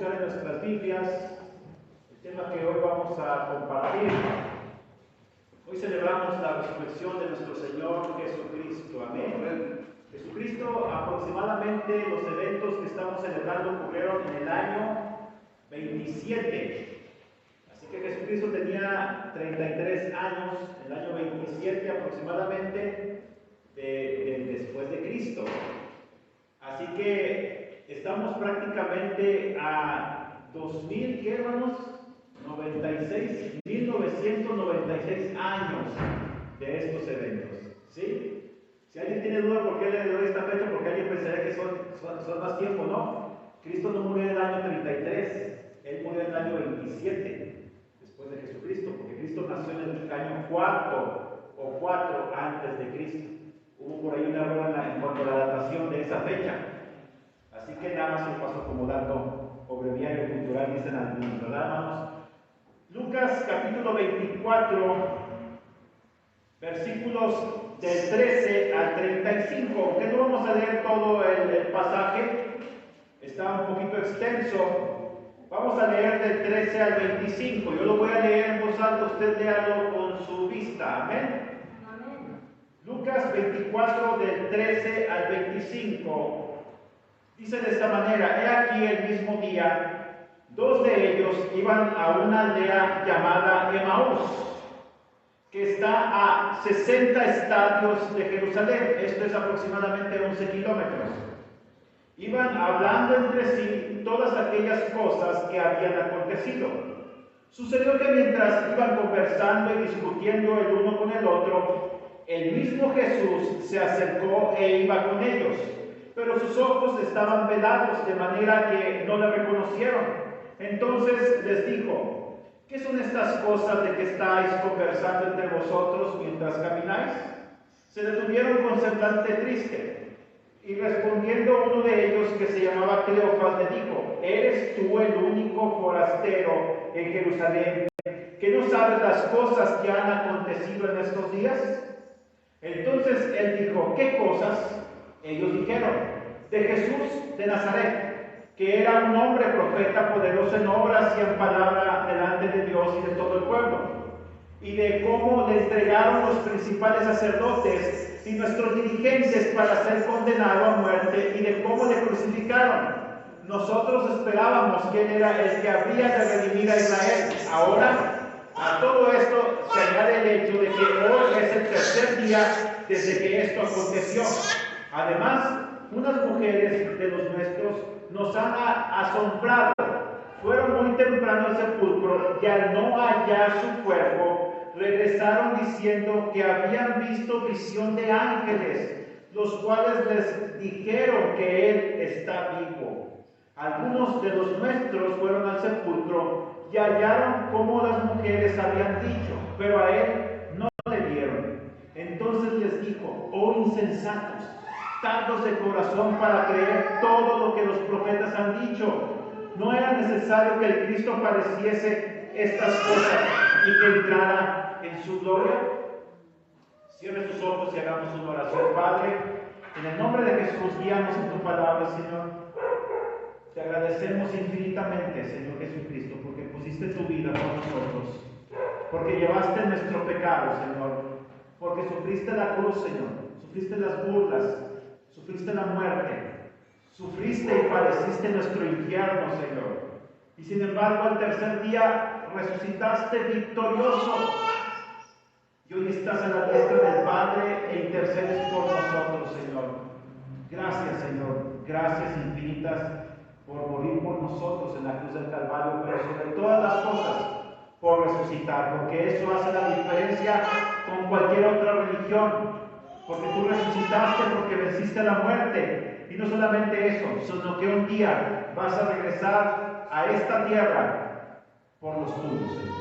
buscar en nuestras Biblias el tema que hoy vamos a compartir. Hoy celebramos la resurrección de nuestro Señor Jesucristo. Amén. Jesucristo, aproximadamente los eventos que estamos celebrando ocurrieron en el año 27. Así que Jesucristo tenía 33 años, en el año 27 aproximadamente, después de Cristo. Así que estamos prácticamente a 2000, ¿qué hermanos? 1996 años de estos eventos. ¿Sí? Si alguien tiene duda por qué le doy esta fecha, porque alguien pensaría que son más tiempo, ¿no? Cristo no murió en el año 33, Él murió en el año 27, después de Jesucristo, porque Cristo nació en el año 4 antes de Cristo. Hubo por ahí un error en cuanto a la datación de esa fecha. Así que nada más lo paso como dato o breviario cultural, dicen algunos, ¿verdad, hermanos? Lucas capítulo 24, versículos del 13 al 35, aunque no vamos a leer todo el pasaje, está un poquito extenso. Vamos a leer del 13 al 25. Yo lo voy a leer en voz alta, usted léalo con su vista. Amén. Lucas 24 del 13 al 25 dice de esta manera: he aquí el mismo día, dos de ellos iban a una aldea llamada Emaús, que está a 60 estadios de Jerusalén. Esto es aproximadamente 11 kilómetros. Iban hablando entre sí todas aquellas cosas que habían acontecido. Sucedió que mientras iban conversando y discutiendo el uno con el otro, el mismo Jesús se acercó e iba con ellos, pero sus ojos estaban velados de manera que no le reconocieron. Entonces les dijo: ¿qué son estas cosas de que estáis conversando entre vosotros mientras camináis? Se detuvieron con semblante triste, y respondiendo uno de ellos, que se llamaba Cleofas, le dijo: ¿eres tú el único forastero en Jerusalén que no sabes las cosas que han acontecido en estos días? Entonces él dijo: ¿qué cosas? Ellos dijeron: de Jesús de Nazaret, que era un hombre profeta, poderoso en obras y en palabra delante de Dios y de todo el pueblo, y de cómo le entregaron los principales sacerdotes y nuestros dirigentes para ser condenado a muerte, y de cómo le crucificaron. Nosotros esperábamos que él era el que habría de redimir a Israel. Ahora, a todo esto se añade el hecho de que hoy es el tercer día desde que esto aconteció. Además, unas mujeres de los nuestros nos han asombrado. Fueron muy temprano al sepulcro y al no hallar su cuerpo, regresaron diciendo que habían visto visión de ángeles, los cuales les dijeron que él está vivo. Algunos de los nuestros fueron al sepulcro y hallaron como las mujeres habían dicho, pero a él no le vieron. Entonces les dijo: oh insensatos, tardos de corazón para creer todo lo que los profetas han dicho. ¿No era necesario que el Cristo padeciese estas cosas y que entrara en su gloria? Cierre sus ojos y hagamos una oración. Padre, en el nombre de Jesús, guíanos en tu palabra, Señor. Te agradecemos infinitamente, Señor Jesucristo, porque pusiste tu vida por nosotros, porque llevaste nuestro pecado, Señor, porque sufriste la cruz, Señor, sufriste las burlas, sufriste la muerte, sufriste y padeciste nuestro infierno, Señor. Y sin embargo, al tercer día resucitaste victorioso. Y hoy estás a la diestra del Padre e intercedes por nosotros, Señor. Gracias, Señor. Gracias infinitas por morir por nosotros en la cruz del Calvario, pero sobre todas las cosas, por resucitar, porque eso hace la diferencia con cualquier otra religión. Porque tú resucitaste, porque venciste la muerte. Y no solamente eso, sino que un día vas a regresar a esta tierra por los tuyos, Señor.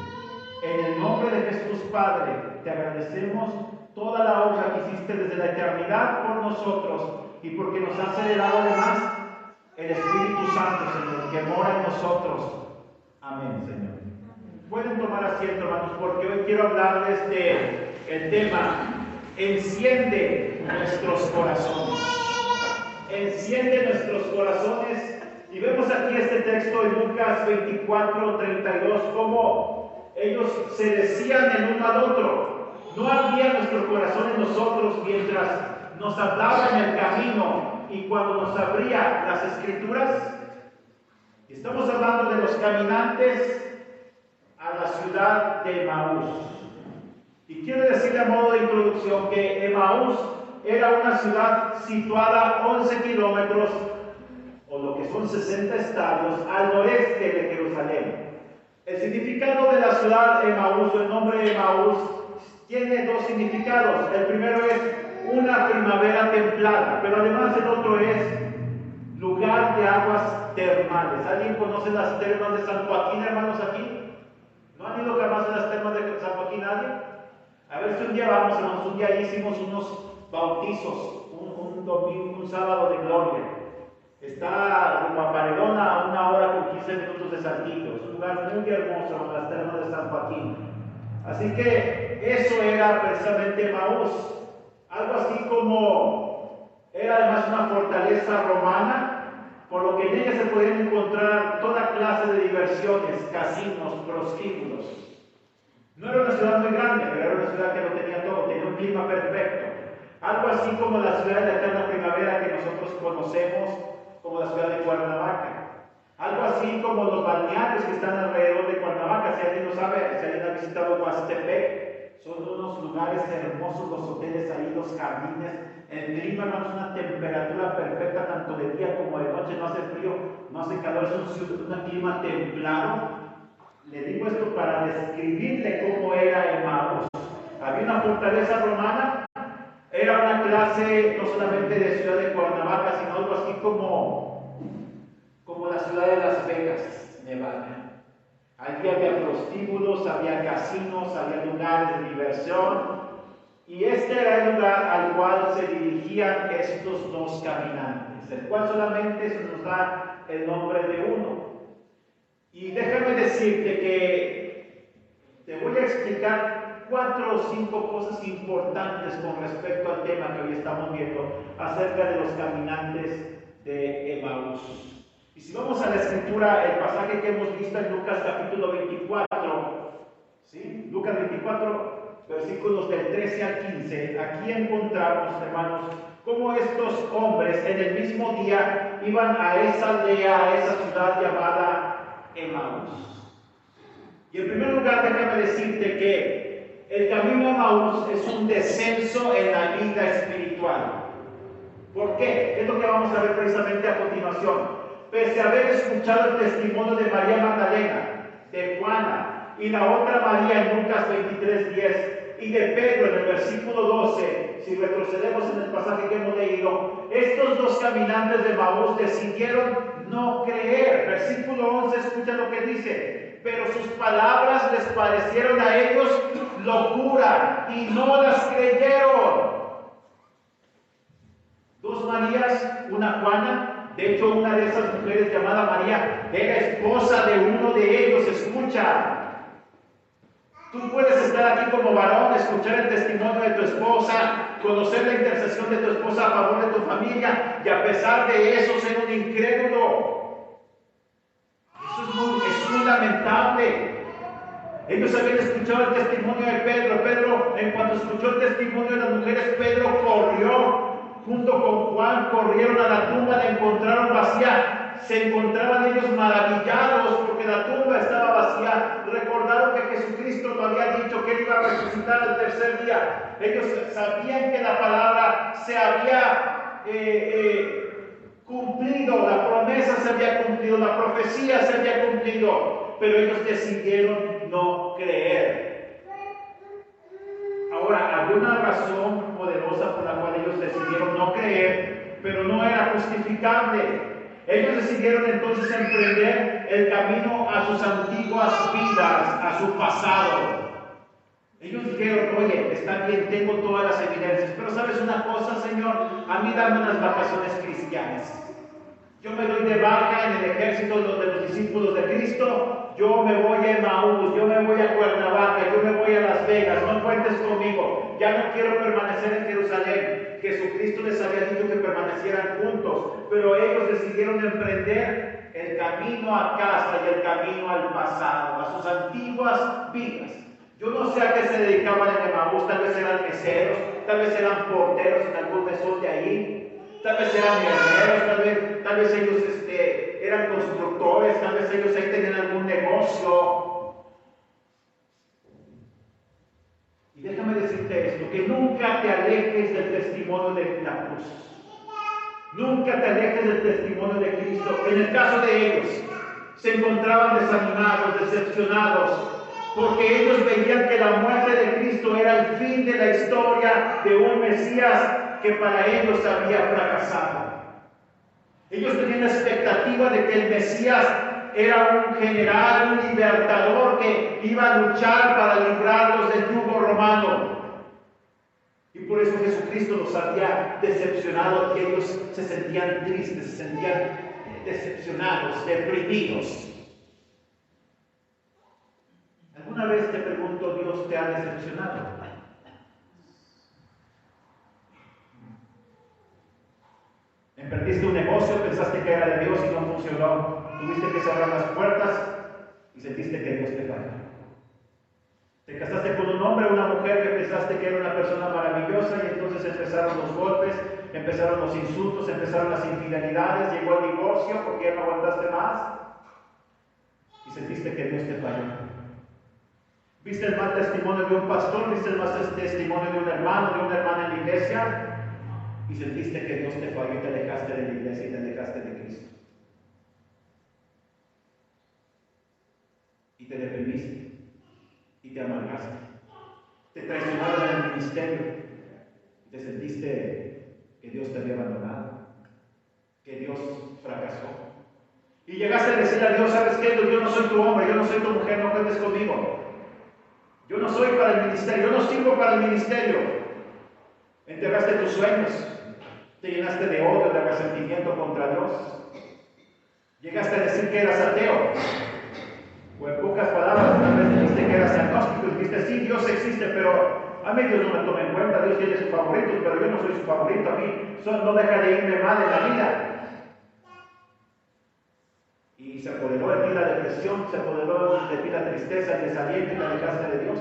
En el nombre de Jesús, Padre, te agradecemos toda la obra que hiciste desde la eternidad por nosotros, y porque nos has heredado además el Espíritu Santo, Señor, que mora en nosotros. Amén, Señor. Pueden tomar asiento, hermanos, porque hoy quiero hablarles de el tema: enciende nuestros corazones. Enciende nuestros corazones Y vemos aquí este texto en Lucas 24:32, cómo ellos se decían el uno al otro. No había nuestro corazón en nosotros mientras nos hablaba en el camino y cuando nos abría las escrituras. Estamos hablando de los caminantes a la ciudad de Emaús. Y quiero decirle a modo de introducción que Emaús era una ciudad situada 11 kilómetros, o lo que son 60 estadios, al noreste de Jerusalén. El significado de la ciudad Emaús, o el nombre Emaús, tiene dos significados. El primero es una primavera templada, pero además el otro es lugar de aguas termales. ¿Alguien conoce las termas de San Joaquín, hermanos, aquí? ¿No han ido jamás a las termas de San Joaquín nadie? A ver si un día vamos, hermanos. Un día hicimos unos bautizos, un domingo, un sábado de gloria. Está rumbo a Paredona, a 1 hora con 15 minutos de Saltillo. Es un lugar muy hermoso, las termas de San Joaquín. Así que eso era precisamente Emaús. Algo así como era además una fortaleza romana, por lo que en ella se podían encontrar toda clase de diversiones, casinos, prostíbulos. No era una ciudad muy grande, pero era una ciudad que lo tenía todo, tenía un clima perfecto. Algo así como la ciudad de la eterna primavera que nosotros conocemos como la ciudad de Cuernavaca. Algo así como los balnearios que están alrededor de Cuernavaca. Si alguien lo sabe, si alguien ha visitado Huastepec, son unos lugares hermosos, los hoteles ahí, los jardines. El clima, hermanos, es una temperatura perfecta, tanto de día como de noche. No hace frío, no hace calor, es un clima templado. Le digo esto para describirle cómo era Emaús. Había una fortaleza romana, era una clase no solamente de ciudad de Cuernavaca, sino algo así como la ciudad de Las Vegas, Nevada. Allí había prostíbulos, había casinos, había lugares de diversión. Y este era el lugar al cual se dirigían estos dos caminantes, el cual solamente se nos da el nombre de uno. Y déjame decirte que te voy a explicar 4 o 5 cosas importantes con respecto al tema que hoy estamos viendo acerca de los caminantes de Emaús. Y si vamos a la escritura, el pasaje que hemos visto en Lucas capítulo 24, ¿sí? Lucas 24, versículos del 13 al 15, aquí encontramos, hermanos, cómo estos hombres en el mismo día iban a esa aldea, a esa ciudad llamada Emaús. Y en primer lugar, déjame decirte que el camino a Emaús es un descenso en la vida espiritual. ¿Por qué? Es lo que vamos a ver precisamente a continuación. Pese a haber escuchado el testimonio de María Magdalena, de Juana y la otra María en Lucas 23:10 y de Pedro en el versículo 12, si retrocedemos en el pasaje que hemos leído, estos dos caminantes de Emaús decidieron no creer. Versículo 11, escucha lo que dice: pero sus palabras les parecieron a ellos locura y no las creyeron. Dos Marías, una Juana. De hecho, una de esas mujeres llamada María era esposa de uno de ellos. Escucha. Tú puedes estar aquí como varón, escuchar el testimonio de tu esposa, conocer la intercesión de tu esposa a favor de tu familia, y a pesar de eso ser un incrédulo. Eso es muy lamentable. Ellos habían escuchado el testimonio de Pedro. Pedro, en cuanto escuchó el testimonio de las mujeres, Pedro corrió. Junto con Juan corrieron a la tumba, la encontraron vacía. Se encontraban ellos maravillados porque la tumba estaba vacía. Recordaron que Jesucristo lo había dicho, que él iba a resucitar el tercer día. Ellos sabían que la palabra se había cumplido, la promesa se había cumplido, la profecía se había cumplido, pero ellos decidieron no creer. Ahora, había una razón poderosa por la cual ellos decidieron no creer, pero no era justificable. Ellos decidieron entonces emprender el camino a sus antiguas vidas, a su pasado. Ellos dijeron: oye, está bien, tengo todas las evidencias, pero ¿sabes una cosa, Señor? A mí dame unas vacaciones cristianas. Yo me doy de baja en el ejército de los discípulos de Cristo. Yo me voy a Emaús, yo me voy a Cuernavaca, yo me voy a Las Vegas. No cuentes conmigo. Ya no quiero permanecer en Jerusalén. Jesucristo les había dicho que permanecieran juntos, pero ellos decidieron emprender el camino a casa y el camino al pasado, a sus antiguas vidas. Yo no sé a qué se dedicaban en Emaús, tal vez eran meseros, tal vez eran porteros en algún mesón de ahí, tal vez eran herreros, tal vez ellos eran constructores, tal vez ellos ahí tenían algún negocio. Y déjame decirte esto, que nunca te alejes del testimonio de la cruz. Nunca te alejes del testimonio de Cristo. En el caso de ellos, se encontraban desanimados, decepcionados, porque ellos veían que la muerte de Cristo era el fin de la historia de un Mesías que para ellos había fracasado. Ellos tenían la expectativa de que el Mesías era un general, un libertador que iba a luchar para librarlos del yugo romano. Y por eso Jesucristo los había decepcionado y ellos se sentían tristes, se sentían decepcionados, deprimidos. ¿Alguna vez, te pregunto, Dios te ha decepcionado? Emprendiste un negocio, pensaste que era de Dios y no funcionó. Tuviste que cerrar las puertas y sentiste que Dios te falló. Te casaste con un hombre o una mujer que pensaste que era una persona maravillosa y entonces empezaron los golpes, empezaron los insultos, empezaron las infidelidades, llegó el divorcio porque ya no aguantaste más y sentiste que Dios te falló. ¿Viste el mal testimonio de un pastor? ¿Viste el mal testimonio de un hermano, de una hermana en la iglesia? Y sentiste que Dios te falló y te alejaste de la iglesia y te alejaste de Cristo. Y te deprimiste. Y te amargaste. Te traicionaron en el ministerio. Y te sentiste que Dios te había abandonado. Que Dios fracasó. Y llegaste a decir a Dios, ¿sabes qué? Yo no soy tu hombre, yo no soy tu mujer, no cuentes conmigo. Yo no soy para el ministerio, yo no sirvo para el ministerio. Enterraste tus sueños. Te llenaste de odio, de resentimiento contra Dios. Llegaste a decir que eras ateo. O en pocas palabras, tal vez dijiste que eras agnóstico y dijiste, sí, Dios existe, pero a mí Dios no me toma en cuenta, Dios tiene sus favoritos, pero yo no soy su favorito, a mí no deja de irme mal en la vida. Y se apoderó de ti la depresión, se apoderó de ti la tristeza, el desaliento y te alejaste de Dios.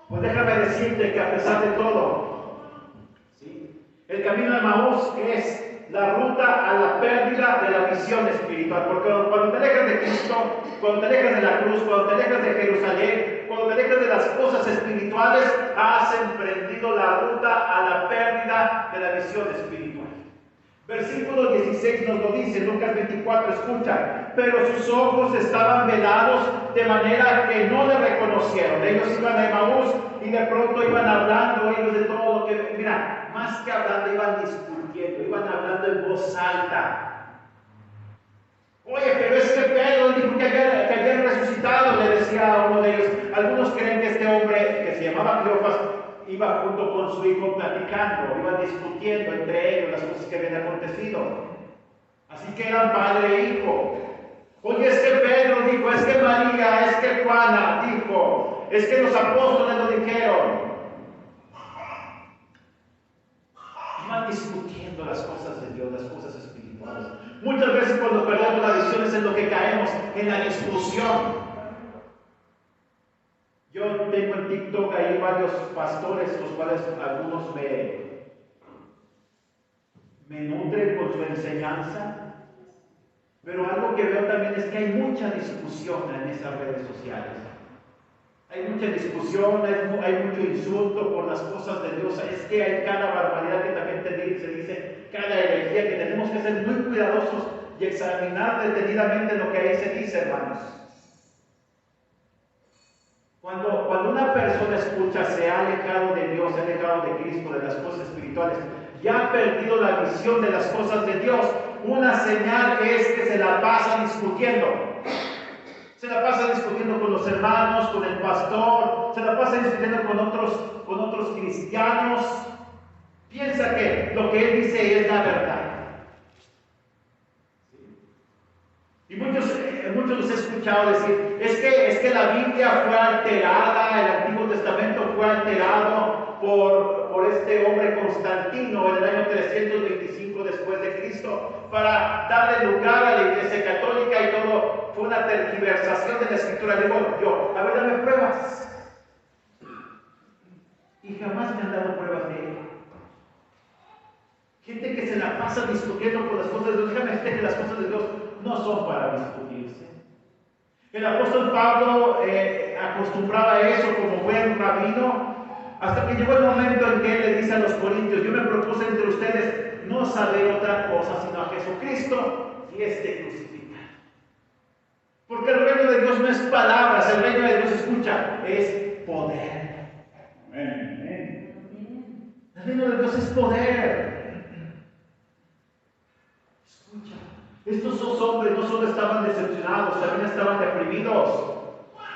Pues déjame decirte que a pesar de todo, ¿sí?, el camino de Emaús es la ruta a la pérdida de la visión espiritual. Porque cuando te alejas de Cristo, cuando te alejas de la cruz, cuando te alejas de Jerusalén, cuando te alejas de las cosas espirituales, has emprendido la ruta a la pérdida de la visión espiritual. Versículo 16 nos lo dice, Lucas 24, escucha, pero sus ojos estaban velados de manera que no le reconocieron. Ellos iban a Emaús y de pronto iban hablando ellos de todo lo que, mira, más que hablando, iban discutiendo, iban hablando en voz alta. Oye, pero es que Pedro dijo que había resucitado, le decía a uno de ellos. Algunos creen que este hombre, que se llamaba Cleofas, iba junto con su hijo platicando, iban discutiendo entre ellos las cosas que habían acontecido. Así que eran padre e hijo. Oye, es que Pedro dijo, es que María, es que Juana dijo, es que los apóstoles lo dijeron. Iban discutiendo las cosas de Dios, las cosas espirituales. Muchas veces cuando perdemos la visión es en lo que caemos, en la discusión. Yo tengo en TikTok ahí varios pastores, los cuales algunos me nutren con su enseñanza, pero algo que veo también es que hay mucha discusión en esas redes sociales. Hay mucha discusión, hay mucho insulto por las cosas de Dios. Es que hay cada barbaridad que también se dice, cada herejía, que tenemos que ser muy cuidadosos y examinar detenidamente lo que ahí se dice, hermanos. Cuando una persona escucha, se ha alejado de Dios, se ha alejado de Cristo, de las cosas espirituales, ya ha perdido la visión de las cosas de Dios, una señal es que se la pasa discutiendo. Se la pasa discutiendo con los hermanos, con el pastor, se la pasa discutiendo con otros cristianos. Piensa que lo que él dice es la verdad. Y muchos los he escuchado decir, es que la Biblia fue alterada, el Antiguo Testamento fue alterado por este hombre Constantino en el año 325 después de Cristo, para darle lugar a la Iglesia Católica, y todo fue una tergiversación de la Escritura. Digo yo, a ver, dame pruebas. Y jamás me han dado pruebas de ello. Gente que se la pasa discutiendo por las cosas de Dios. Déjame decirte que las cosas de Dios no son para discutirse. El apóstol Pablo acostumbraba a eso como buen rabino, hasta que llegó el momento en que él le dice a los corintios: yo me propuse entre ustedes no saber otra cosa sino a Jesucristo y este crucificado. Porque el reino de Dios no es palabras, el reino de Dios, escucha, es poder. Amén. El reino de Dios es poder. Escucha, estos dos hombres no solo estaban decepcionados, también estaban deprimidos.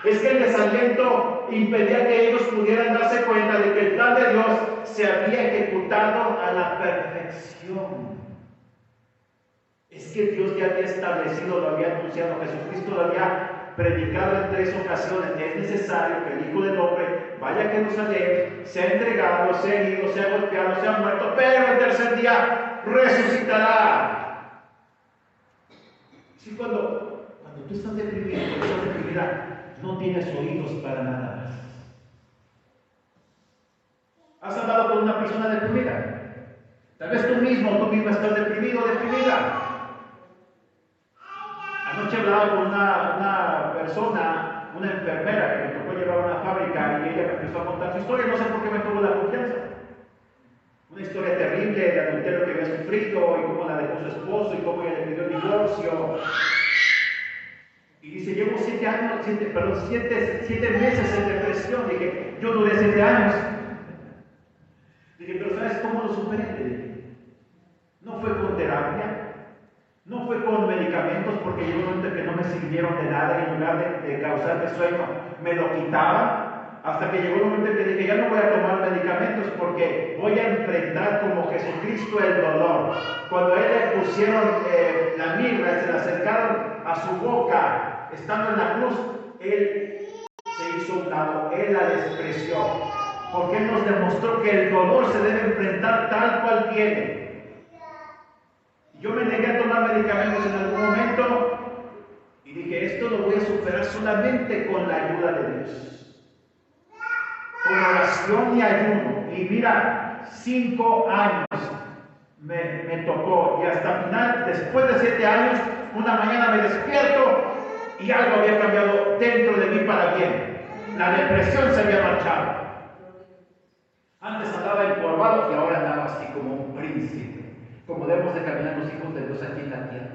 Es que el desaliento impedía que ellos pudieran darse cuenta de que el plan de Dios se había ejecutado a la perfección. Es que Dios ya había establecido, lo había anunciado, Jesucristo lo había predicado en 3 ocasiones. Es necesario que el Hijo del Hombre vaya a Jerusalén, sea entregado, sea herido, sea golpeado, sea muerto, pero el tercer día resucitará. Sí, cuando tú estás deprimido, cuando estás deprimida, no tienes oídos para nada más. ¿Has hablado con una persona deprimida? Tal vez tú misma estás deprimido o deprimida. Anoche hablaba con una persona, una enfermera que me tocó llevar a una fábrica, y ella me empezó a contar su historia. No sé por qué me tuvo la confianza. Una historia terrible de adulterio que había sufrido, y cómo la dejó su esposo, y cómo ella le pidió el divorcio. Y dice: llevo 7 meses en depresión. Dije: yo duré 7 años. Dije: pero ¿sabes cómo lo superé? Dije: no fue con terapia, no fue con medicamentos, porque llegó un momento en que no me sirvieron de nada, y en lugar de causarme sueño, me lo quitaban. Hasta que llegó un momento en que dije: ya no voy a tomar medicamentos, porque voy a enfrentar como Jesucristo el dolor. Cuando a él le pusieron la mirra y se la acercaron a su boca, estando en la cruz, él se hizo un lado, él la despreció, porque él nos demostró que el dolor se debe enfrentar tal cual viene. Yo me negué a tomar medicamentos en algún momento y dije: esto lo voy a superar solamente con la ayuda de Dios, con oración y ayuno. Y mira, 5 años me tocó, y hasta final, después de 7 años, una mañana me despierto y algo había cambiado dentro de mí para bien. La depresión se había marchado. Antes andaba encorvado y ahora andaba así como un príncipe, como debemos de caminar los hijos de Dios aquí en la tierra.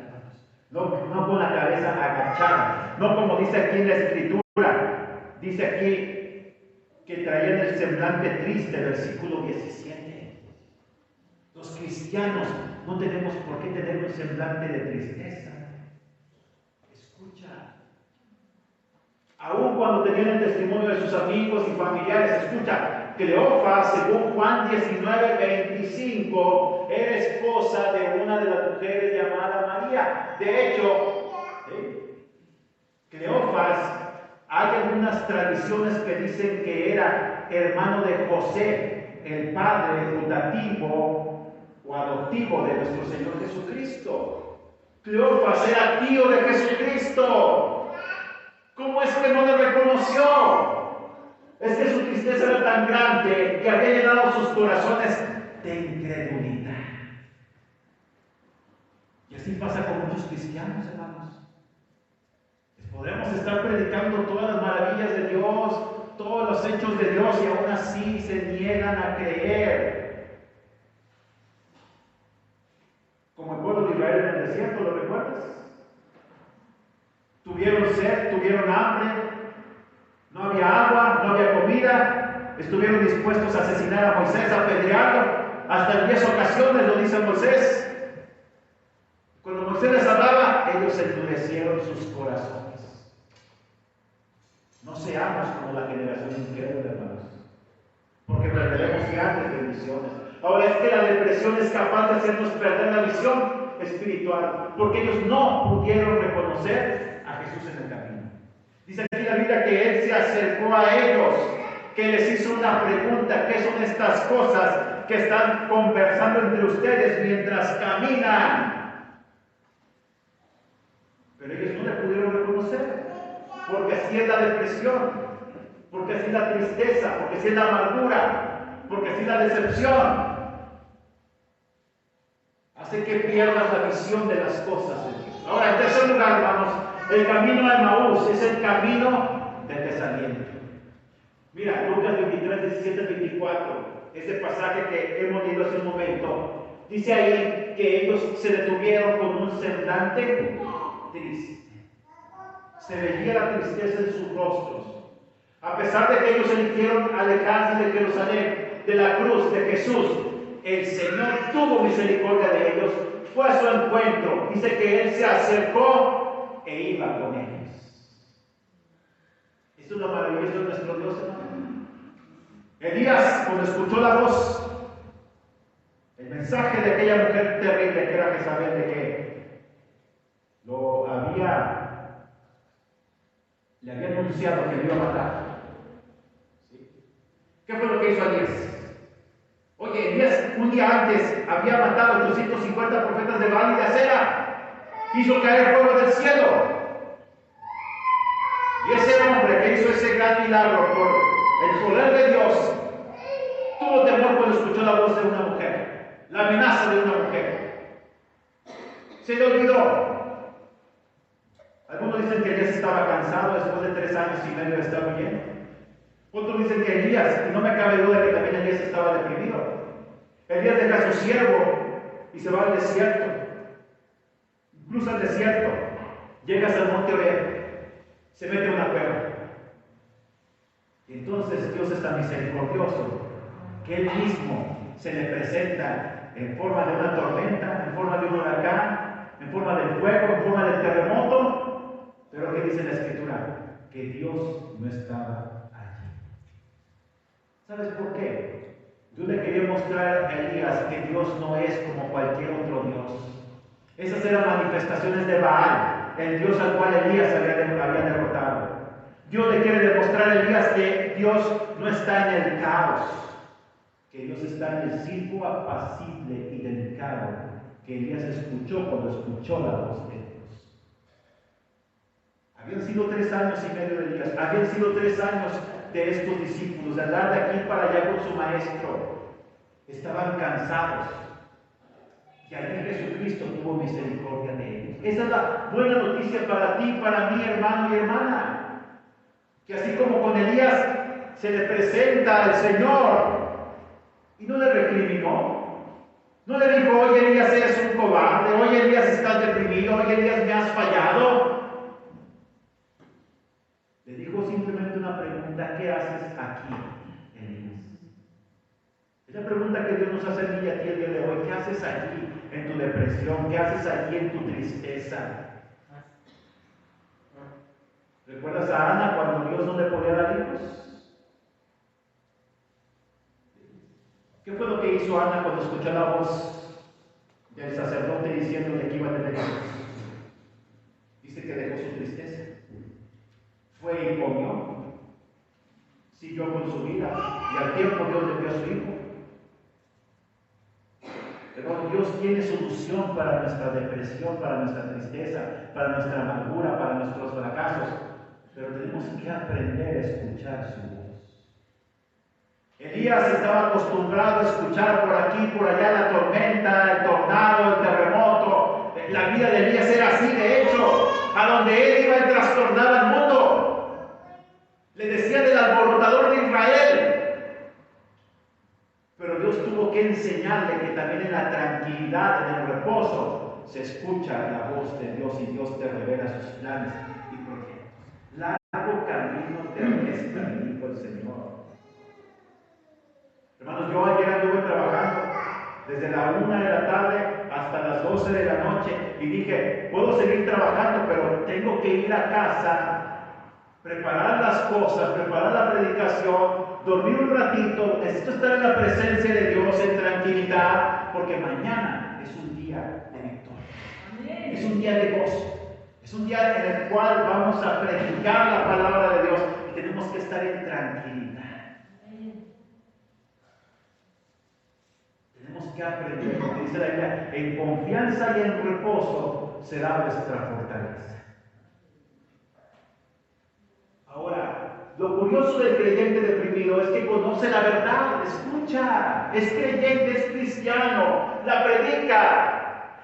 No con la cabeza agachada, no como dice aquí en la Escritura. Dice aquí que traían el semblante triste, versículo 17. Los cristianos no tenemos por qué tener un semblante de tristeza. Escucha. Aun cuando tenían el testimonio de sus amigos y familiares, escucha, Cleofas, según Juan 19:25, era esposa de una de las mujeres llamada María. De hecho, Cleofas, hay algunas tradiciones que dicen que era hermano de José, el padre putativo o adoptivo de nuestro Señor Jesucristo. Cleofas era tío de Jesucristo. ¿Cómo es que no le reconoció? Es que su tristeza era tan grande que había llenado sus corazones de incredulidad. Y así pasa con muchos cristianos, hermanos. Les podemos estar predicando todas las maravillas de Dios, todos los hechos de Dios, y aún así se niegan a creer. Como el pueblo de Israel en el desierto, ¿lo recuerdas? Tuvieron sed, tuvieron hambre, no había agua, no había comida, estuvieron dispuestos a asesinar a Moisés, a apedrearlo, hasta en 10 ocasiones, lo dice Moisés. Cuando Moisés les hablaba, ellos endurecieron sus corazones. No seamos como la generación incrédula, hermanos, porque perderemos grandes bendiciones. Ahora es que la depresión es capaz de hacernos perder la visión espiritual, porque ellos no pudieron reconocer a Jesús en el camino. Dice aquí la Biblia que Él se acercó a ellos, que les hizo una pregunta: ¿qué son estas cosas que están conversando entre ustedes mientras caminan? Pero ellos no le pudieron reconocer, porque así es la depresión, porque así es la tristeza, porque así es la amargura, porque así es la decepción. Hace que pierdas la visión de las cosas de Dios. Ahora, en tercer lugar, hermanos, el camino a Emaús es el camino del desaliento. Mira, Lucas 23, 17, 24, ese pasaje que hemos leído hace un momento, dice ahí que ellos se detuvieron con un semblante triste. Se veía la tristeza en sus rostros. A pesar de que ellos eligieron alejarse de Jerusalén, de la cruz de Jesús, el Señor tuvo misericordia de ellos, fue a su encuentro. Dice que Él se acercó e iba con ellos. Esto es lo maravilloso de nuestro Dios, hermano. Elías, cuando escuchó la voz, el mensaje de aquella mujer terrible que era Jezabel, de que le había anunciado que le iba a matar. ¿Sí? ¿Qué fue lo que hizo Elías? Oye, Elías un día antes había matado a 850 profetas de Baal y de Acera. Hizo caer fuego del cielo. Y ese hombre que hizo ese gran milagro por el poder de Dios, tuvo temor cuando escuchó la voz de una mujer, la amenaza de una mujer. Se le olvidó. Algunos dicen que Elías estaba cansado después de 3 años y medio de estar huyendo. Otros dicen que Elías, y no me cabe duda que también Elías estaba deprimido. Elías deja a su siervo y se va al desierto. Cruza el desierto, llega hasta el monte Oreb, se mete a una cueva. Y entonces Dios es tan misericordioso que Él mismo se le presenta en forma de una tormenta, en forma de un huracán, en forma del fuego, en forma del terremoto. Pero ¿qué dice la Escritura? Que Dios no estaba allí. ¿Sabes por qué? Dios le quería mostrar a Elías que Dios no es como cualquier otro Dios. Esas eran manifestaciones de Baal, el Dios al cual Elías había derrotado. Dios le quiere demostrar a Elías que Dios no está en el caos, que Dios está en el circo apacible y delicado que Elías escuchó cuando escuchó la voz de Dios. Habían sido 3 años y medio de Elías, habían sido 3 años de estos discípulos, de andar de aquí para allá con su maestro. Estaban cansados. Y allí Jesucristo tuvo misericordia de ellos. Esa es la buena noticia para ti, para mí, hermano y hermana. Que así como con Elías se le presenta al Señor y no le recriminó, no le dijo: oye Elías, eres un cobarde, oye Elías, estás deprimido, oye Elías, me has fallado. Le dijo simplemente una pregunta: ¿qué haces aquí, Elías? Es la pregunta que Dios nos hace a mí y a ti el día de hoy. ¿Qué haces aquí en tu depresión? ¿Qué haces aquí en tu tristeza? ¿Recuerdas a Ana cuando Dios no le podía dar hijos? ¿Qué fue lo que hizo Ana cuando escuchó la voz del sacerdote diciéndole que iba a tener hijos? Dice que dejó su tristeza. Fue y comió, siguió con su vida, y al tiempo Dios le dio a su hijo. Pero Dios tiene solución para nuestra depresión, para nuestra tristeza, para nuestra amargura, para nuestros fracasos. Pero tenemos que aprender a escuchar su voz. Elías estaba acostumbrado a escuchar por aquí, por allá la tormenta, el tornado, el terremoto. La vida de Elías era así, de hecho. A donde él iba, él trastornaba el mundo. Le decían el alborotador de Israel. Pero Dios tuvo que enseñarle que también en la tranquilidad, en el reposo, se escucha la voz de Dios y Dios te revela sus planes y proyectos. Largo camino te resta, dijo el Señor. Hermanos, yo ayer anduve trabajando desde la 1 de la tarde hasta las 12 de la noche y dije: puedo seguir trabajando, pero tengo que ir a casa, preparar las cosas, preparar la predicación, dormir un ratito, necesito estar en la presencia de Dios en tranquilidad, porque mañana es un día de victoria. Es un día de gozo. Es un día en el cual vamos a predicar la palabra de Dios y tenemos que estar en tranquilidad. Tenemos que aprender, como dice la Biblia, en confianza y en reposo será nuestra fortaleza. Ahora, lo curioso del creyente deprimido es que conoce la verdad, escucha, es creyente, es cristiano, la predica.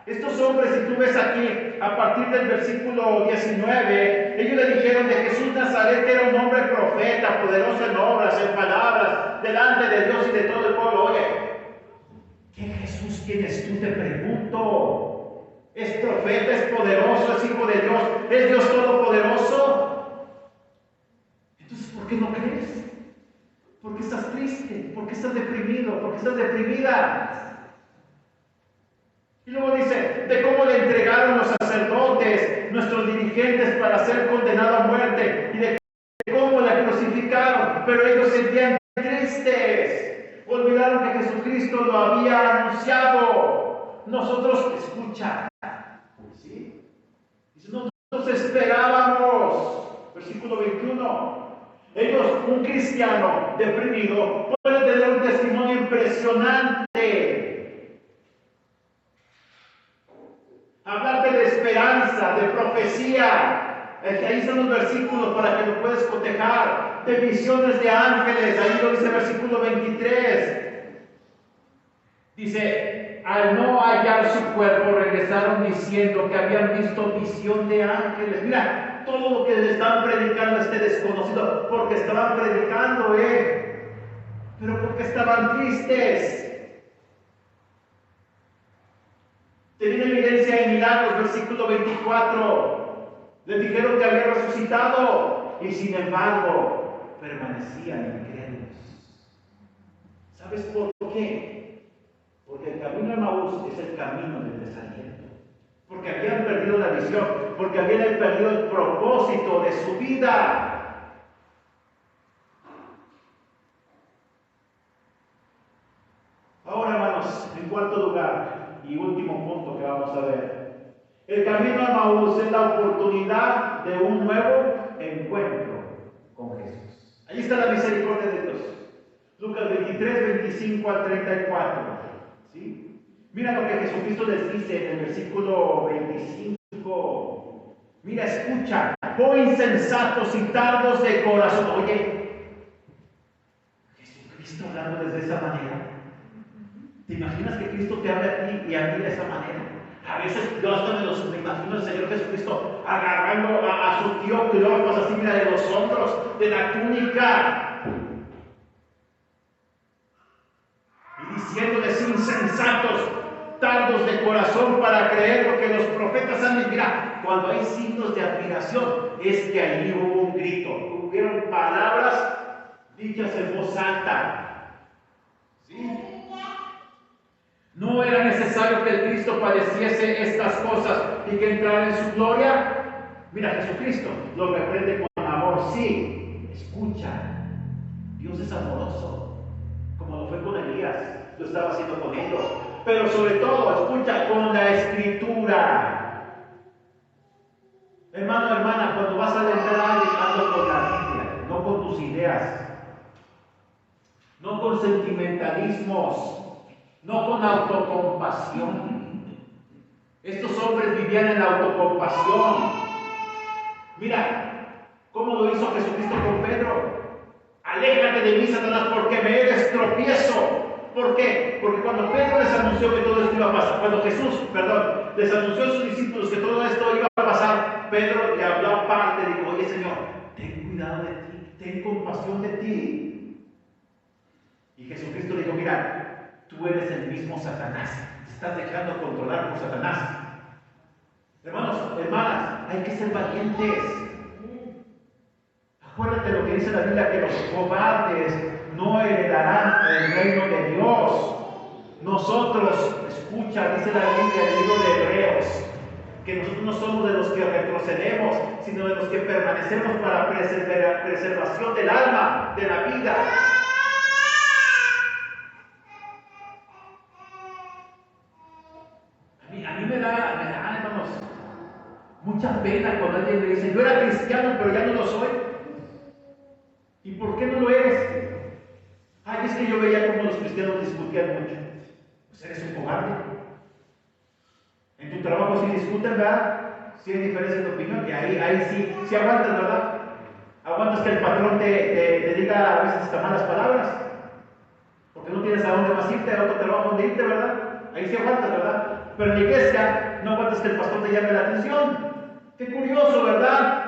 Estos hombres, si tú ves aquí, a partir del versículo 19, ellos le dijeron de Jesús Nazaret, que era un hombre profeta, poderoso en obras, en palabras, delante de Dios y de todo el pueblo. Oye, ¿qué Jesús tienes tú? Te pregunto. ¿Es profeta, es poderoso, es hijo de Dios, es Dios todopoderoso? Entonces, ¿por qué no crees? ¿Por qué estás triste? ¿Por qué estás deprimido? ¿Por qué estás deprimida? Y luego dice, de cómo le entregaron los sacerdotes, nuestros dirigentes, para ser condenado a muerte, y de cómo la crucificaron, pero ellos se sentían tristes, olvidaron que Jesucristo lo había anunciado. Nosotros, escucha, ¿sí? Dice, nosotros esperábamos, versículo 21, ellos, un cristiano deprimido, puede tener un testimonio impresionante. Hablarte de esperanza, de profecía. Ahí están los versículos para que lo puedas cotejar. De visiones de ángeles. Ahí lo dice el versículo 23. Dice, al no hallar su cuerpo, regresaron diciendo que habían visto visión de ángeles. Mira, todo lo que le estaban predicando a este desconocido, porque estaban predicando, pero porque estaban tristes. Tenían evidencia de milagros, versículo 24. Les dijeron que había resucitado y sin embargo permanecían incrédulos. ¿Sabes por qué? Porque el camino a Maús es el camino del desaliento. Porque habían perdido la visión, porque habían perdido el propósito de su vida. Ahora, hermanos, en cuarto lugar, y último punto que vamos a ver. El camino a Maús es la oportunidad de un nuevo encuentro con Jesús. Ahí está la misericordia de Dios. Lucas 23, 25 al 34. ¿Sí? Mira lo que Jesucristo les dice en el versículo 25. Mira, escucha. Oh insensatos y tardos de corazón. Oye, Jesucristo hablando desde esa manera. ¿Te imaginas que Cristo te habla a ti y a mí de esa manera? A veces yo hasta me imagino al Señor Jesucristo agarrando a su tío Cleofas así, mira, de los hombros, de la túnica, y diciéndoles, insensatos, tardos de corazón para creer lo que los profetas han dicho. Mira, cuando hay signos de admiración, es que allí hubo un grito, hubieron palabras dichas en voz alta. ¿Sí? ¿No era necesario que el Cristo padeciese estas cosas y que entrara en su gloria? Mira, Jesucristo lo reprende con amor. Sí, escucha. Dios es amoroso, como lo fue con Elías, lo estaba haciendo con ellos. Pero sobre todo, escucha, con la Escritura. Hermano, hermana, cuando vas a alentar a alguien, hazlo con la Biblia, no con tus ideas, no con sentimentalismos, no con autocompasión. Estos hombres vivían en la autocompasión. Mira cómo lo hizo Jesucristo con Pedro. Aléjate de mí, Satanás, porque me eres tropiezo. ¿Por qué? Porque cuando Pedro les anunció que todo esto iba a pasar, cuando Jesús, les anunció a sus discípulos que todo esto iba a pasar, Pedro le habló aparte y dijo, oye Señor, ten cuidado de ti, ten compasión de ti. Y Jesucristo le dijo, mira, tú eres el mismo Satanás. Te estás dejando controlar por Satanás. Hermanos, hermanas, hay que ser valientes. Acuérdate lo que dice la Biblia, que los cobardes no heredarán el reino de Dios. Nosotros, escucha, dice la Biblia, el libro de Hebreos, que nosotros no somos de los que retrocedemos, sino de los que permanecemos para preservación del alma, de la vida. hermanos, mucha pena cuando alguien le dice, yo era cristiano, pero ya no lo soy. ¿Y por qué no lo eres? Ay, es que yo veía cómo los cristianos discutían mucho. Pues eres un cobarde. En tu trabajo sí discuten, ¿verdad? Sí hay diferencia de opinión, y ahí sí aguantas, ¿verdad? Aguantas que el patrón te diga a veces hasta malas palabras, porque no tienes a dónde más irte, a otro trabajo donde irte, ¿verdad? Ahí sí aguantas, ¿verdad? Pero en la iglesia no aguantas que el pastor te llame la atención. Qué curioso, ¿verdad?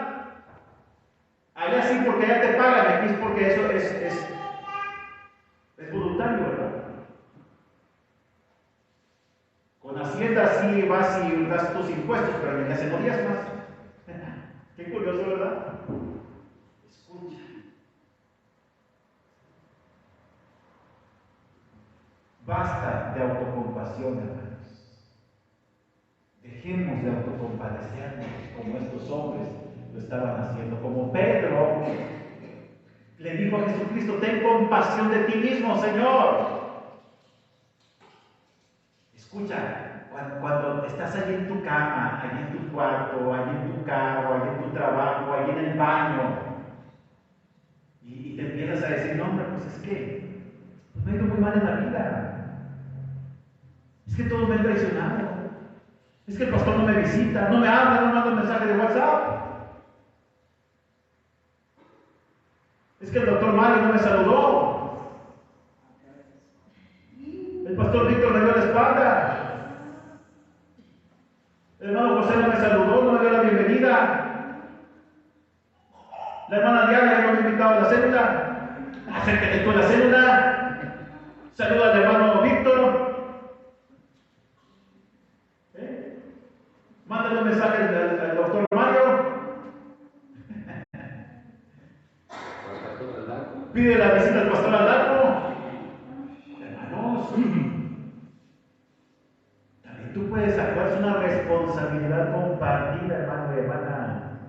Allá sí porque allá te pagan, aquí es porque eso es voluntario, ¿verdad? Con Hacienda sí vas y das tus impuestos, pero en la iglesia no días más. Qué curioso, ¿verdad? Escucha. Basta de autocompasión, hermanos. Dejemos de autocompadecernos como estos hombres lo estaban haciendo. Como Pedro le dijo a Jesucristo, ten compasión de ti mismo, Señor. Escucha, cuando estás allí en tu cama, allí en tu cuarto, allí en tu carro, allí en tu trabajo, allí en el baño, y te empiezas a decir, no, hombre, pues es que me ha ido muy mal en la vida. Es que todos me han traicionado. Es que el pastor no me visita, no me habla, no me manda un mensaje de WhatsApp. Es que el doctor Mario no me saludó. El pastor Víctor me dio la espalda. El hermano José no me saludó, no me dio la bienvenida. La hermana Diana ya no me ha invitado a la célula. Acércate tú a la célula. Saluda al hermano Víctor. Mándale un mensaje al doctor Mario. Pide la visita al pastor Aldaco. Hermanos, también tú puedes actuar, es una responsabilidad compartida, hermano y hermana.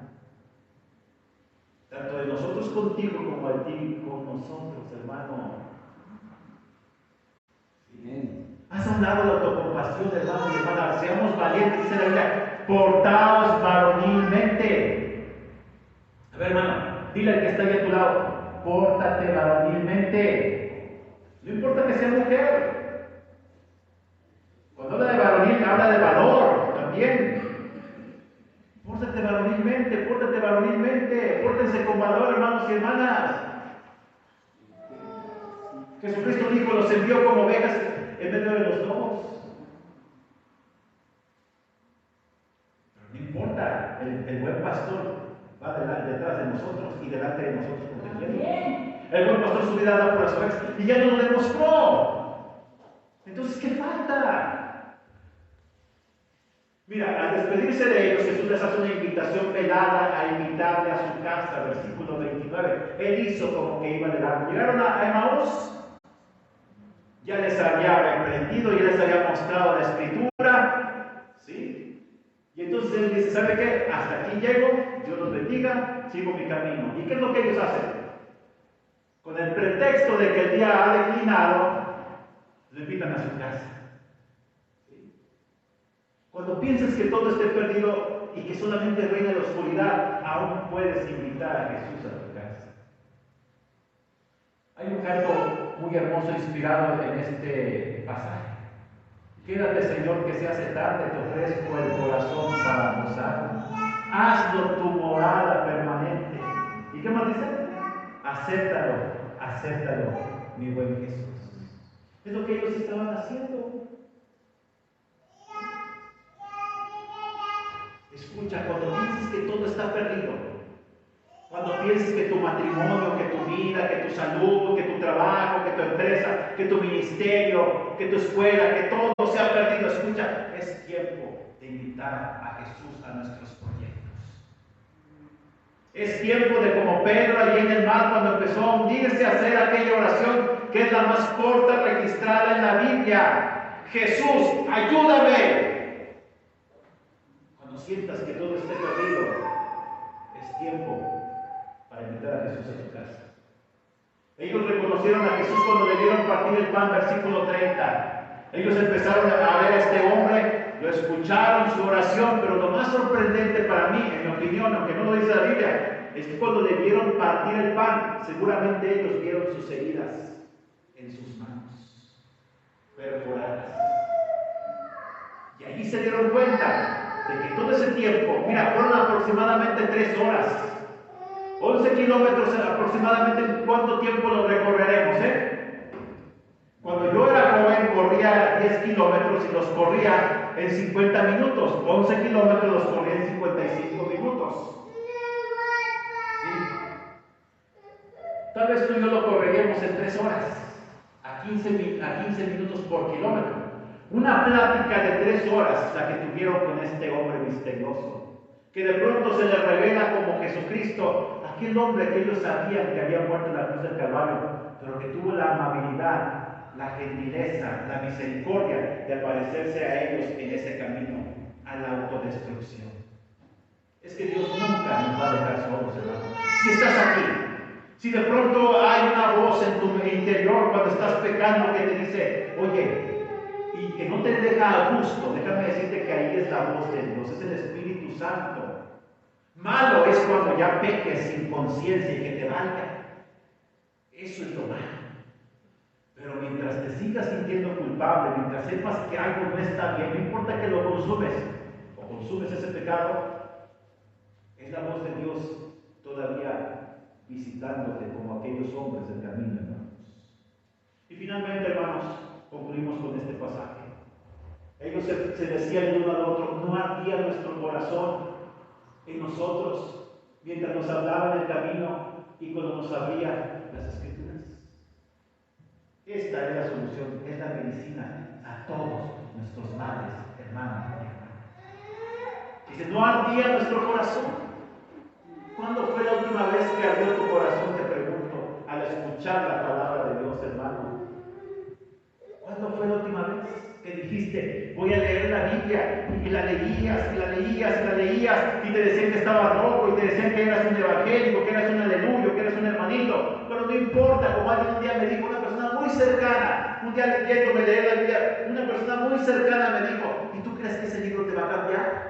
Tanto de nosotros contigo como a ti con nosotros, hermano. Bien. Haz a un lado la autocompasión, hermano y hermana. Seamos valientes, dice la Biblia. Portaos varonilmente. A ver, hermano, dile al que está ahí a tu lado. Pórtate varonilmente. No importa que sea mujer. Cuando habla de varonil, habla de valor también. Pórtate varonilmente, pórtate varonilmente. Pórtense con valor, hermanos y hermanas. Jesucristo dijo, los envió como ovejas en medio de los lobos. Pero no importa, el buen pastor va detrás de nosotros y delante de nosotros protegiendo. El buen pastor su vida da por las ovejas y ya no lo demostró. Entonces, ¿qué falta? Mira, al despedirse de ellos, Jesús les hace una invitación velada a invitarle a su casa, versículo 29. Él hizo como que iba de largo. Llegaron a Emaús, ya les había reprendido, ya les había mostrado la escritura, ¿sí? Y entonces él dice, ¿sabe qué? Hasta aquí llego, Dios los bendiga, sigo mi camino. ¿Y qué es lo que ellos hacen? Con el pretexto de que el día ha declinado, lo invitan a su casa. Cuando piensas que todo esté perdido y que solamente reina la oscuridad, aún puedes invitar a Jesús a tu casa. Hay un canto muy hermoso inspirado en este pasaje. Quédate, Señor, que se hace tarde, te ofrezco el corazón para gozar. Hazlo tu morada permanente. ¿Y qué más dice? Acéptalo, acéptalo, mi buen Jesús. Es lo que ellos estaban haciendo. Escucha, cuando pienses que todo está perdido, cuando pienses que tu matrimonio, que tu vida, que tu salud, que tu trabajo, que tu empresa, que tu ministerio, que tu escuela, que todo se ha perdido, escucha, es tiempo de invitar a Jesús a nuestros proyectos. Es tiempo de, como Pedro allí en el mar, cuando empezó a hundirse, a hacer aquella oración que es la más corta registrada en la Biblia. Jesús, ayúdame. Cuando sientas que todo esté perdido, es tiempo para invitar a Jesús a tu casa. Ellos reconocieron a Jesús cuando le dieron partir el pan, versículo 30. Ellos empezaron a ver a este hombre lo escucharon su oración, pero lo más sorprendente para mí, en mi opinión, aunque no lo dice la Biblia, es que cuando le vieron partir el pan, seguramente ellos vieron sus heridas en sus manos, perforadas. Y allí se dieron cuenta de que todo ese tiempo, mira, fueron aproximadamente 3 horas, 11 kilómetros aproximadamente. ¿Cuánto tiempo lo recorreremos, Cuando yo era joven corría 10 kilómetros y los corría en 50 minutos. 11 kilómetros los corría en 55 minutos. ¿Sí? Tal vez tú y yo lo correríamos en 3 horas, a 15 minutos por kilómetro. Una plática de 3 horas la que tuvieron con este hombre misterioso, que de pronto se le revela como Jesucristo, aquel hombre que ellos sabían que había muerto en la cruz del Calvario, pero que tuvo la amabilidad, la gentileza, la misericordia de aparecerse a ellos en ese camino a la autodestrucción. Es que Dios nunca nos va a dejar solos, hermano. Si estás aquí, si de pronto hay una voz en tu interior cuando estás pecando que te dice, oye, y que no te deja a gusto, déjame decirte que ahí es la voz de Dios, es el Espíritu Santo. Malo es cuando ya peques sin conciencia y que te valga. Eso es lo malo. Pero mientras te sigas sintiendo culpable, mientras sepas que algo no está bien, no importa que lo consumes o consumes ese pecado, es la voz de Dios todavía visitándote como aquellos hombres del camino, hermanos. Y finalmente, hermanos, concluimos con este pasaje. Ellos se decían el uno al otro, no ardía nuestro corazón en nosotros mientras nos hablaba en el camino y cuando nos abría las Escrituras. Esta es la solución, es la medicina a todos nuestros males, hermanos y hermanas. Dice, no ardía nuestro corazón. ¿Cuándo fue la última vez que ardió tu corazón, te pregunto, al escuchar la palabra de Dios, hermano? ¿Cuándo fue la última vez que dijiste, voy a leer la Biblia, y la leías, y la leías, y la leías, y te decían que estabas loco, y te decían que eras un evangélico, que eras un aleluyo, que eras un hermanito? Pero no importa, como alguien un día me dijo, una persona muy cercana, un día leyéndome leer la Biblia, una persona muy cercana me dijo, ¿y tú crees que ese libro te va a cambiar?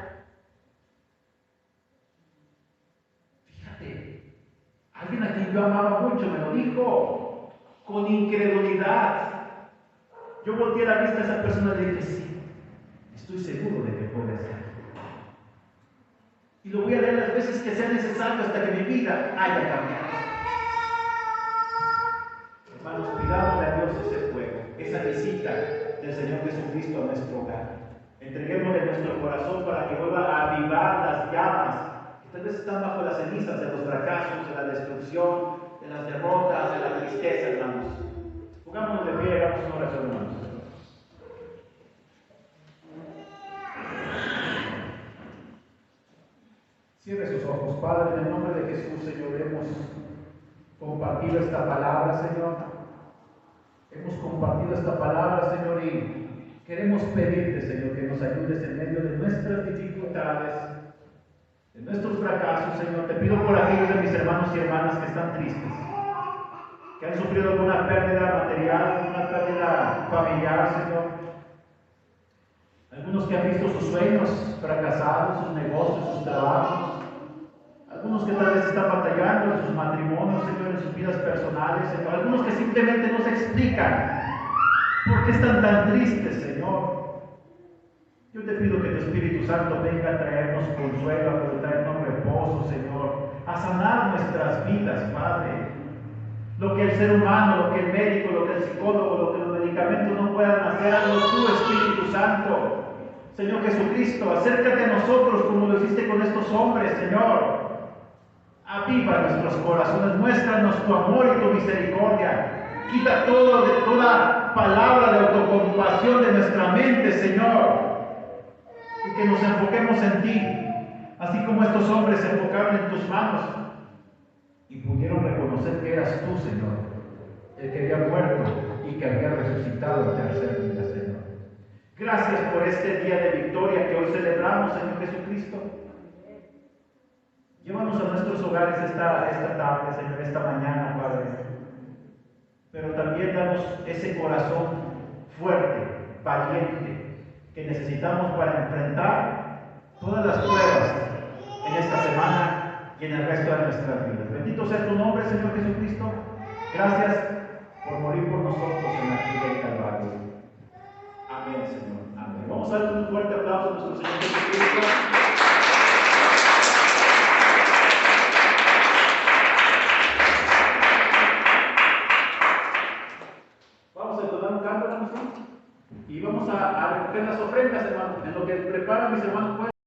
Alguien a quien yo amaba mucho me lo dijo, con incredulidad. Yo volteé la vista a esa persona y le dije, sí, estoy seguro de que puede ser. Y lo voy a leer las veces que sea necesario hasta que mi vida haya cambiado. Hermanos, pidámosle a Dios ese fuego, esa visita del Señor Jesucristo a nuestro hogar. Entreguémosle nuestro corazón para que vuelva a avivar las llamas tal vez están bajo las cenizas de los fracasos, de la destrucción, de las derrotas, de la tristeza, hermanos. Pongámonos de pie y hagamos una oración, hermanos. Cierre sus ojos, Padre, en el nombre de Jesús, Señor, hemos compartido esta palabra, Señor. Hemos compartido esta palabra, Señor, y queremos pedirte, Señor, que nos ayudes en medio de nuestras dificultades, de nuestros fracasos, Señor. Te pido por aquellos de mis hermanos y hermanas que están tristes, que han sufrido alguna pérdida material, una pérdida familiar, Señor. Algunos que han visto sus sueños fracasados, sus negocios, sus trabajos. Algunos que tal vez están batallando en sus matrimonios, Señor, en sus vidas personales, Señor. Algunos que simplemente no se explican por qué están tan tristes, Señor. Yo te pido que tu Espíritu Santo venga a traernos consuelo, a traernos reposo, Señor, a sanar nuestras vidas, Padre. Lo que el ser humano, lo que el médico, lo que el psicólogo, lo que los medicamentos no puedan hacer, hazlo tú, Espíritu Santo. Señor Jesucristo, acércate a nosotros como lo hiciste con estos hombres, Señor. Aviva nuestros corazones, muéstranos tu amor y tu misericordia. Quita toda palabra de autocompasión de nuestra mente, Señor. Y que nos enfoquemos en ti, así como estos hombres se enfocaron en tus manos y pudieron reconocer que eras tú, Señor, el que había muerto y que había resucitado al tercer día, Señor. Gracias por este día de victoria que hoy celebramos, Señor Jesucristo. Llévanos a nuestros hogares esta tarde, Señor, esta mañana, Padre. Pero también danos ese corazón fuerte, valiente, que necesitamos para enfrentar todas las pruebas en esta semana y en el resto de nuestras vidas. Bendito sea tu nombre, Señor Jesucristo. Gracias por morir por nosotros en la cruz del Calvario. Amén, Señor. Amén. Vamos a dar un fuerte aplauso a nuestro Señor Jesucristo. Vamos a entonar un canto, hermanos, y vamos a recoger las ofrendas, hermanos. En lo que preparan mis hermanos, pues.